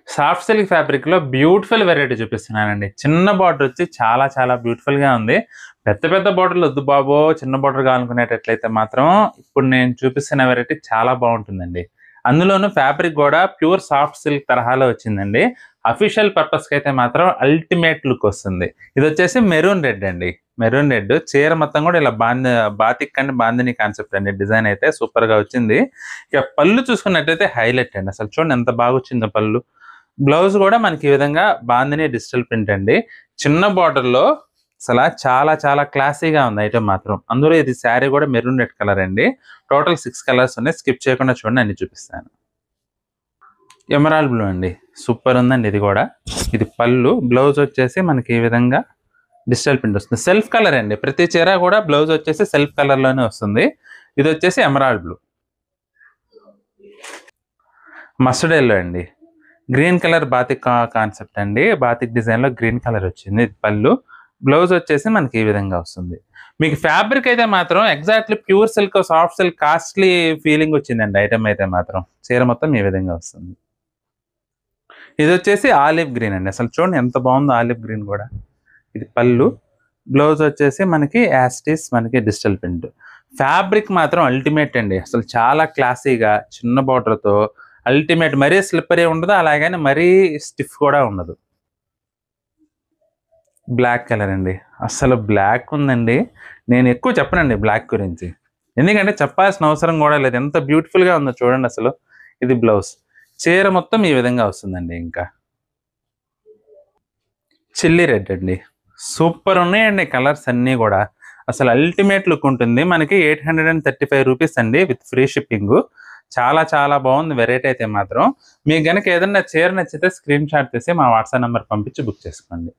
Soft silk ఫ్యాబ్రిక్‌లో beautiful variety చూపిస్తున్నానండి. చిన్న బార్డర్ వచ్చి చాలా చాలా బ్యూటిఫుల్‌గా ఉంది. పెద్ద పెద్ద బార్డర్‌లు వద్దు బాబో! చిన్న బార్డర్ కావాలనుకునేటట్లయితే మాత్రం ఇప్పుడు నేను చూపిస్తున్న వెరైటీ చాలా బావుంటుందండి. అందులోనూ ఫ్యాబ్రిక్ గూడా ప్యూర్ సాఫ్ట్ సిల్క్ తరహాలో వచ్చిందండి. అఫీషియల్ పర్పస్‌కైతే మాత్రం అల్టిమేట్ లుక్ వస్తుంది. ఇదొచ్చేసి మెరూన్ రెడ్ అండి. మెరూన్ రెడ్ చీర మొత్తం గూడా ఇలా బాతిక్ అండ్ బాందిని కాన్సెప్ట్ అండి. డిజైన్ అయితే సూపర్‌గా వచ్చింది. ఇక పళ్ళు చూసుకున్నట్టయితే హైలైట్ అండి. అసలు చూడండి ఎంత బాగొచ్చిందో పళ్ళు. బ్లౌజ్ గూడా మనకి ఈ విధంగా బాందిని డిజిటల్ ప్రింట్ అండి. చిన్న బార్డర్‌లో అసల చాలా చాలా క్లాసీగా ఉంది ఐటెమ్ మాత్రం. అందులో ఇది శారీ గూడా మెరూన్ రెడ్ కలర్ అండి. టోటల్ 6 కలర్స్ ఉన్నాయి. స్కిప్ చేయకుండా చూడండి అన్ని చూపిస్తాను. ఎమరాల్డ్ బ్లూ అండి. సూపర్ ఉందండి ఇది గూడా. ఇది పళ్ళు. బ్లౌజ్ వచ్చేసి మనకి ఈ విధంగా డిజిటల్ ప్రింట్ వస్తుంది. సెల్ఫ్ కలర్ అండి. ప్రతి చీర గూడా బ్లౌజ్ వచ్చేసి సెల్ఫ్ కలర్‌లోనే వస్తుంది. ఇదొచ్చేసి ఎమరాల్డ్ బ్లూ. మస్టర్డ్ యెల్లో అండి. గ్రీన్ కలర్ బాతిక్ కాన్సెప్ట్ అండి. బాతిక్ డిజైన్‌లో గ్రీన్ కలర్ వచ్చింది. ఇది పళ్ళు. బ్లౌజ్ వచ్చేసి మనకి ఈ విధంగా వస్తుంది. మీకు ఫ్యాబ్రిక్ అయితే మాత్రం exactly pure silk, soft silk costly feeling వచ్చిందండి ఐటెమ్ అయితే మాత్రం. చీర మొత్తం ఈ విధంగా వస్తుంది. ఇదొచ్చేసి ఆలివ్ గ్రీన్ అండి. అసలు చూడండి ఎంత బాగుందో ఆలివ్ గ్రీన్ గూడా. ఇది పళ్ళు. బ్లౌజ్ వచ్చేసి మనకి యాస్ ఇట్ ఈస్ మనకి డిజిటల్ ప్రింట్. ఫ్యాబ్రిక్ మాత్రం అల్టిమేట్ అండి. అసలు చాలా క్లాసీగా చిన్న బార్డర్‌తో అల్టిమేట్. మరీ స్లిప్పరీ ఉండదు. అలాగని మరీ స్టిఫ్ కూడా ఉండదు. బ్లాక్ కలర్ అండి. అస్సలు బ్లాక్ ఉందండి. నేను ఎక్కువ చెప్పనండి బ్లాక్ గురించి. ఎందుకంటే చెప్పాల్సిన అవసరం గూడా లేదు. ఎంత బ్యూటిఫుల్‌గా ఉందో చూడండి అసలు. ఇది బ్లౌజ్. చీర మొత్తం ఈ విధంగా వస్తుందండి ఇంకా. చిల్లీ రెడ్ అండి. సూపర్ ఉన్నాయండి కలర్స్ అన్నీ గూడా. అసలు అల్టిమేట్ లుక్ ఉంటుంది. మనకి రూ. 835 అండి విత్ ఫ్రీ షిప్పింగు. చాలా చాలా బాగుంది వెరైటీ అయితే మాత్రం. మీకు గనక ఏదన్నా చీర నచ్చితే స్క్రీన్ షాట్ తీసి మా వాట్సాప్ నంబర్ పంపించి బుక్ చేసుకోండి.